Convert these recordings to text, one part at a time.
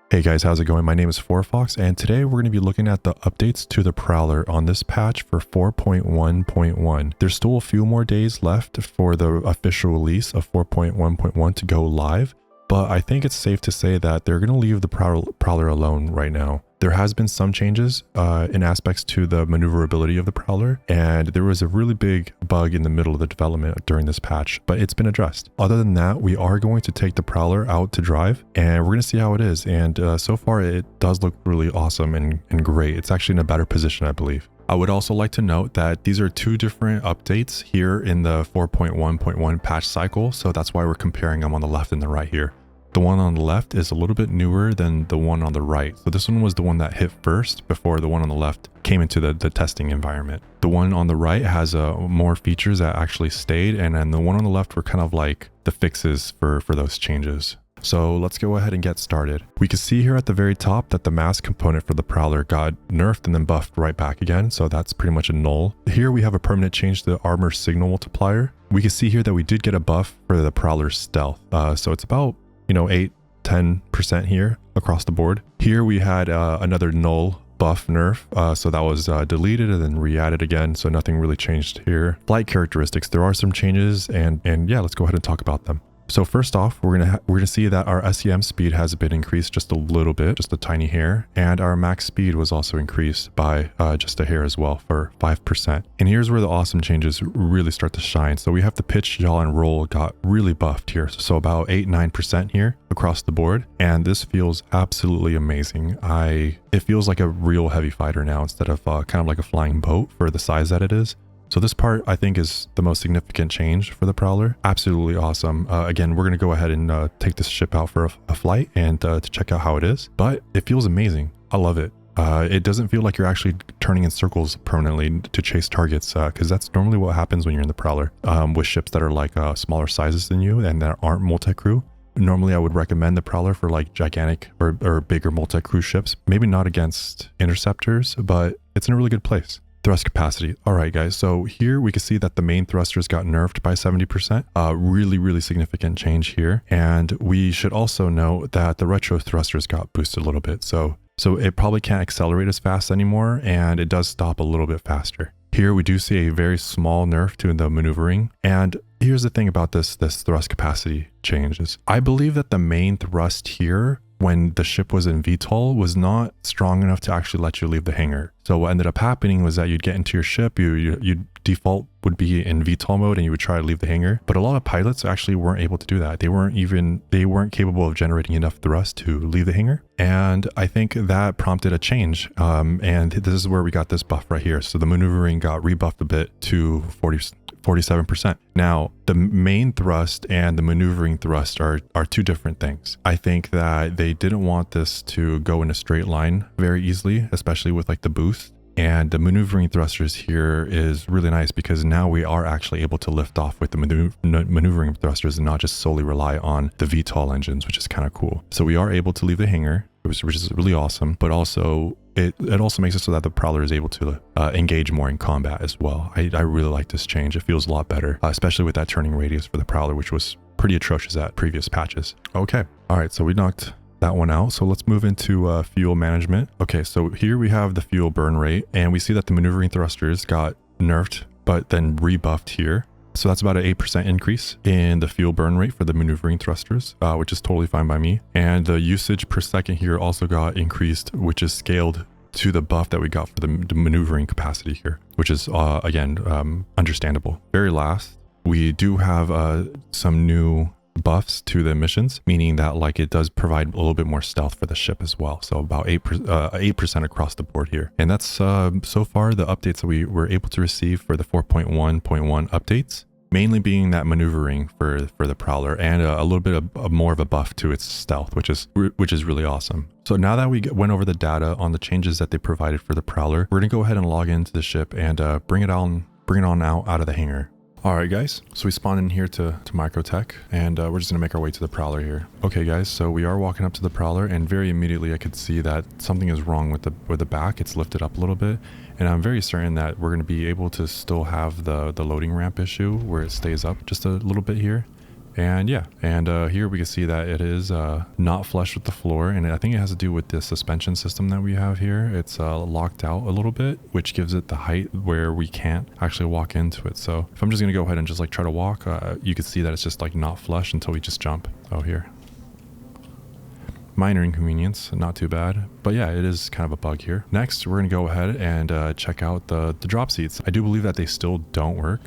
Hey guys, how's it going? My name is Fox, and today we're going to be looking at the updates to the Prowler on this patch for 4.1.1. There's still a few more days left for the official release of 4.1.1 to go live, but I think it's safe to say that they're going to leave the Prowler alone right now. There has been some changes in aspects to the maneuverability of the Prowler, and there was a really big bug in the middle of the development during this patch, but it's been addressed. Other than that, we are going to take the Prowler out to drive, and we're going to see how it is. And so far, it does look really awesome and great. It's actually in a better position, I believe. I would also like to note that these are two different updates here in the 4.1.1 patch cycle, so that's why we're comparing them on the left and the right here. The one on the left is a little bit newer than the one on the right. So this one was the one that hit first before the one on the left came into the testing environment. The one on the right has more features that actually stayed, and then the one on the left were kind of like the fixes for those changes. So let's go ahead and get started. We can see here at the very top that the mask component for the Prowler got nerfed and then buffed right back again. So that's pretty much a null. Here we have a permanent change to the armor signal multiplier. We can see here that we did get a buff for the Prowler's stealth. So it's about 8-10% here across the board. Here we had another null buff nerf, so that was deleted and then re-added again, so nothing really changed here. Flight characteristics, there are some changes, and yeah, let's go ahead and talk about them. So first off, we're gonna see that our SEM speed has been increased just a little bit, just a tiny hair, and our max speed was also increased by just a hair as well for 5%. And here's where the awesome changes really start to shine. So we have the pitch, yaw, and roll got really buffed here, so about 8-9% here across the board, and this feels absolutely amazing. It feels like a real heavy fighter now instead of kind of like a flying boat for the size that it is. So this part, I think, is the most significant change for the Prowler. Absolutely awesome. Again, we're going to go ahead and take this ship out for a flight and to check out how it is. But it feels amazing. I love it. It doesn't feel like you're actually turning in circles permanently to chase targets, because that's normally what happens when you're in the Prowler with ships that are like smaller sizes than you and that aren't multi-crew. Normally, I would recommend the Prowler for like gigantic or bigger multi-crew ships. Maybe not against interceptors, but it's in a really good place. Thrust capacity. All right, guys. So here we can see that the main thrusters got nerfed by 70%. Really significant change here. And we should also note that the retro thrusters got boosted a little bit. So it probably can't accelerate as fast anymore, and it does stop a little bit faster. Here we do see a very small nerf to the maneuvering. And here's the thing about this thrust capacity changes. I believe that the main thrust here when the ship was in VTOL was not strong enough to actually let you leave the hangar. So what ended up happening was that you'd get into your ship, you default would be in VTOL mode and you would try to leave the hangar. But a lot of pilots actually weren't able to do that. They weren't capable of generating enough thrust to leave the hangar. And I think that prompted a change. And this is where we got this buff right here. So the maneuvering got rebuffed a bit to 47%. Now, the main thrust and the maneuvering thrust are two different things. I think that they didn't want this to go in a straight line very easily, especially with like the boost. And the maneuvering thrusters here is really nice because now we are actually able to lift off with the maneuvering thrusters and not just solely rely on the VTOL engines, which is kind of cool. So we are able to leave the hangar, which is really awesome, but also it also makes it so that the Prowler is able to engage more in combat as well. I really like this change. It feels a lot better, especially with that turning radius for the Prowler, which was pretty atrocious at previous patches. Okay. All right. So we knocked that one out. So let's move into fuel management. Okay. So here we have the fuel burn rate, and we see that the maneuvering thrusters got nerfed, but then rebuffed here. So that's about an 8% increase in the fuel burn rate for the maneuvering thrusters, which is totally fine by me. And the usage per second here also got increased, which is scaled to the buff that we got for the maneuvering capacity here, which is, again, understandable. Very last, we do have some new buffs to the emissions, meaning that like it does provide a little bit more stealth for the ship as well. So about 8% across the board here. And that's so far the updates that we were able to receive for the 4.1.1 updates, mainly being that maneuvering for the Prowler and a little bit of more of a buff to its stealth, which is really awesome. So now that we went over the data on the changes that they provided for the Prowler, we're gonna go ahead and log into the ship and bring it on out of the hangar. All right, guys, so we spawned in here to Microtech, and we're just gonna make our way to the Prowler here. Okay, guys, so we are walking up to the Prowler, and very immediately I could see that something is wrong with the back. It's lifted up a little bit, and I'm very certain that we're gonna be able to still have the loading ramp issue where it stays up just a little bit here. And yeah, and here we can see that it is not flush with the floor, and I think it has to do with the suspension system that we have here. It's locked out a little bit, which gives it the height where we can't actually walk into it. So if I'm just gonna go ahead and just like try to walk, you can see that it's just like not flush until we just jump. Oh, here. Minor inconvenience, not too bad, but yeah, it is kind of a bug here. Next, we're gonna go ahead and check out the drop seats. I do believe that they still don't work.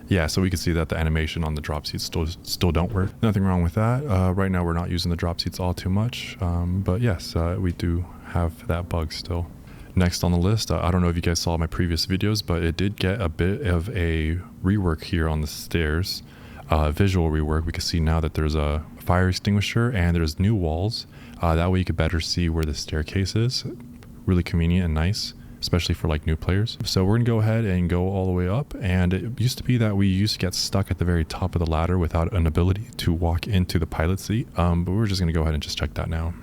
Yeah, so we can see that the animation on the drop seats still don't work. Nothing wrong with that. Right now we're not using the drop seats all too much, but yes, we do have that bug still. Next on the list, I don't know if you guys saw my previous videos, but it did get a bit of a rework here on the stairs. Visual rework. We can see now that there's a fire extinguisher and there's new walls. That way you could better see where the staircase is. Really convenient and nice, especially for like new players. So we're gonna go ahead and go all the way up, and it used to be that we used to get stuck at the very top of the ladder without an ability to walk into the pilot seat, but we're just gonna go ahead and just check that now.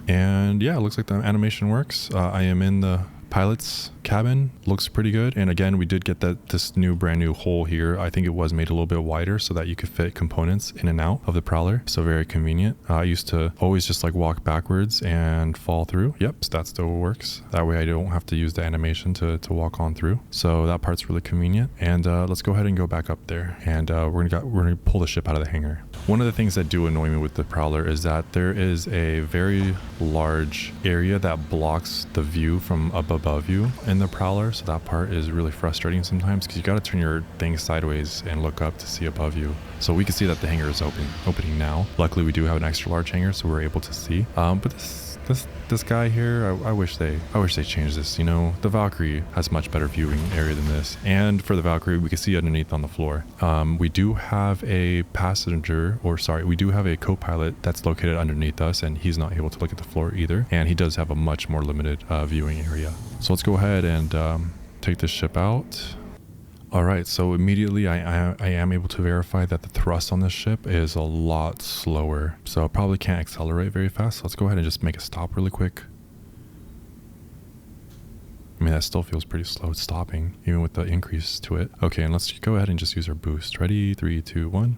And yeah, it looks like the animation works. I am in the pilot's cabin, looks pretty good. And again, we did get this brand new hole here. I think it was made a little bit wider so that you could fit components in and out of the Prowler, so very convenient. I used to always just like walk backwards and fall through. Yep, so that still works. That way I don't have to use the animation to walk on through, so that part's really convenient. And let's go ahead and go back up there, and we're gonna pull the ship out of the hangar. One of the things that do annoy me with the Prowler is that there is a very large area that blocks the view from above you in the Prowler, so that part is really frustrating sometimes because you got to turn your thing sideways and look up to see above you. So we can see that the hangar is opening now. Luckily we do have an extra large hangar, so we're able to see. But this guy here, I wish they changed this. You know, the Valkyrie has much better viewing area than this, and for the Valkyrie we can see underneath on the floor. We do have a we do have a copilot that's located underneath us, and he's not able to look at the floor either, and he does have a much more limited viewing area. So let's go ahead and take this ship out. All right, so immediately I am able to verify that the thrust on this ship is a lot slower, so I probably can't accelerate very fast. So let's go ahead and just make a stop really quick. I mean, that still feels pretty slow stopping, even with the increase to it. Okay, and let's go ahead and just use our boost. Ready? 3, 2, 1.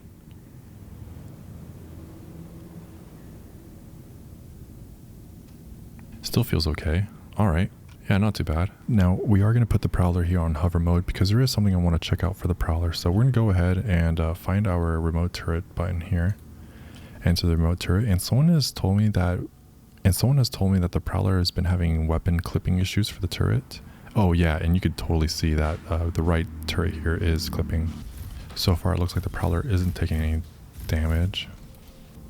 Still feels okay. All right. Yeah, not too bad. Now, we are going to put the Prowler here on hover mode because there is something I want to check out for the Prowler. So we're going to go ahead and find our remote turret button here. Enter the remote turret. And someone has told me that the Prowler has been having weapon clipping issues for the turret. Oh yeah, and you could totally see that the right turret here is clipping. So far, it looks like the Prowler isn't taking any damage.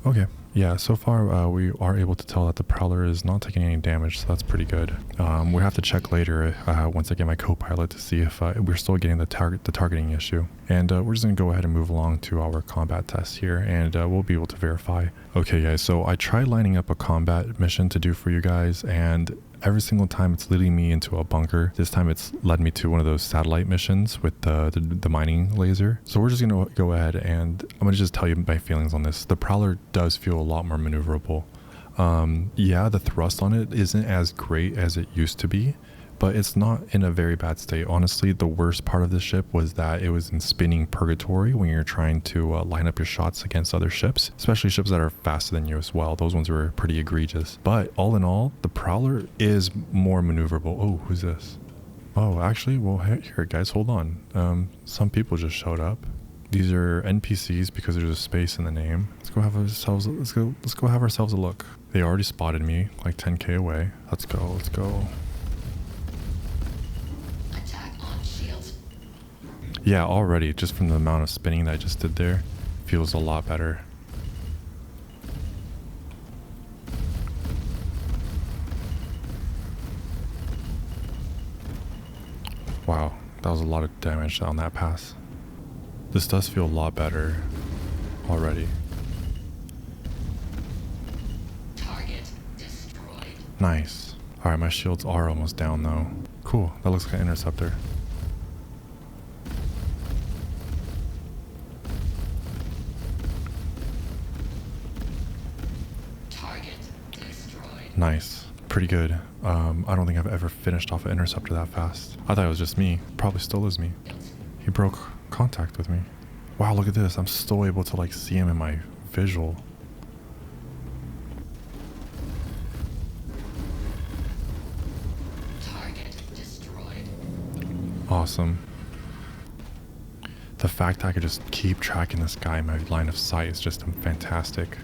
Okay. Yeah, so far we are able to tell that the Prowler is not taking any damage, so that's pretty good. We have to check later once I get my copilot to see if we're still getting the targeting issue. And we're just going to go ahead and move along to our combat test here, and we'll be able to verify. Okay guys, so I tried lining up a combat mission to do for you guys, and every single time it's leading me into a bunker. This time it's led me to one of those satellite missions with the mining laser. So we're just going to go ahead and I'm going to just tell you my feelings on this. The Prowler does feel a lot more maneuverable. Yeah, the thrust on it isn't as great as it used to be, but it's not in a very bad state. Honestly, the worst part of this ship was that it was in spinning purgatory when you're trying to line up your shots against other ships, especially ships that are faster than you as well. Those ones were pretty egregious. But all in all, the Prowler is more maneuverable. Oh, who's this? Oh, actually, well, here guys, hold on. Some people just showed up. These are NPCs because there's a space in the name. Let's go have ourselves a look. They already spotted me like 10k away. Let's go. Yeah, already, just from the amount of spinning that I just did there, feels a lot better. Wow, that was a lot of damage on that pass. This does feel a lot better already. Target destroyed. Nice. Alright, my shields are almost down though. Cool, that looks like an interceptor. Nice. Pretty good. I don't think I've ever finished off an interceptor that fast. I thought it was just me. Probably still is me. He broke contact with me. Wow, look at this. I'm still able to like see him in my visual. Target destroyed. Awesome. The fact that I could just keep tracking this guy in my line of sight is just fantastic.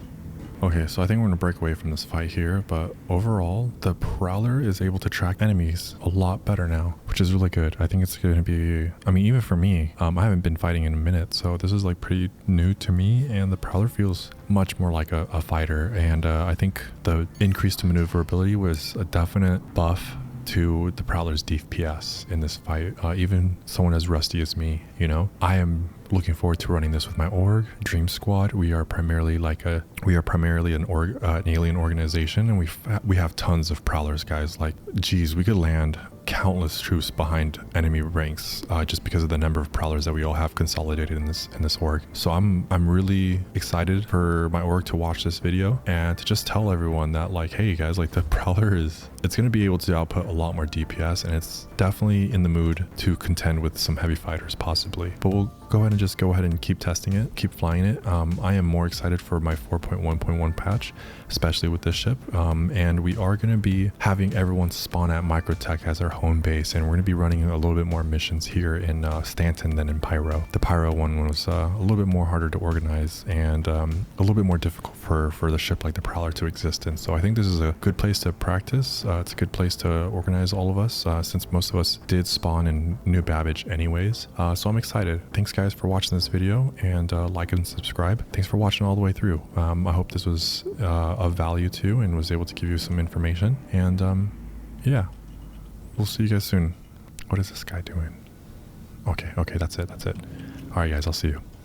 Okay, so I think we're gonna break away from this fight here, but overall, the Prowler is able to track enemies a lot better now, which is really good. I think it's gonna be, I mean, even for me, I haven't been fighting in a minute, so this is like pretty new to me, and the Prowler feels much more like a fighter, and I think the increased maneuverability was a definite buff to the Prowler's DPS in this fight. Even someone as rusty as me, you know, I am looking forward to running this with my org, Dream Squad. We are primarily an alien organization, and we have tons of Prowlers, guys. Like, geez, we could land countless troops behind enemy ranks just because of the number of Prowlers that we all have consolidated in this org. So I'm really excited for my org to watch this video and to just tell everyone that, like, hey guys, like the Prowler it's going to be able to output a lot more DPS, and it's definitely in the mood to contend with some heavy fighters possibly. But we'll go ahead and keep testing it, keep flying it. I am more excited for my 4.1.1 patch, especially with this ship. And we are going to be having everyone spawn at Microtech as our home base, and we're going to be running a little bit more missions here in Stanton than in Pyro. The Pyro one was a little bit more harder to organize and a little bit more difficult for the ship like the Prowler to exist in. So I think this is a good place to practice. It's a good place to organize all of us since most of us did spawn in New Babbage anyways. So I'm excited. Thanks guys for watching this video, and like and subscribe. Thanks for watching all the way through. I hope this was of value too and was able to give you some information, and yeah, we'll see you guys soon. What is this guy doing? Okay, that's it. All right guys, I'll see you.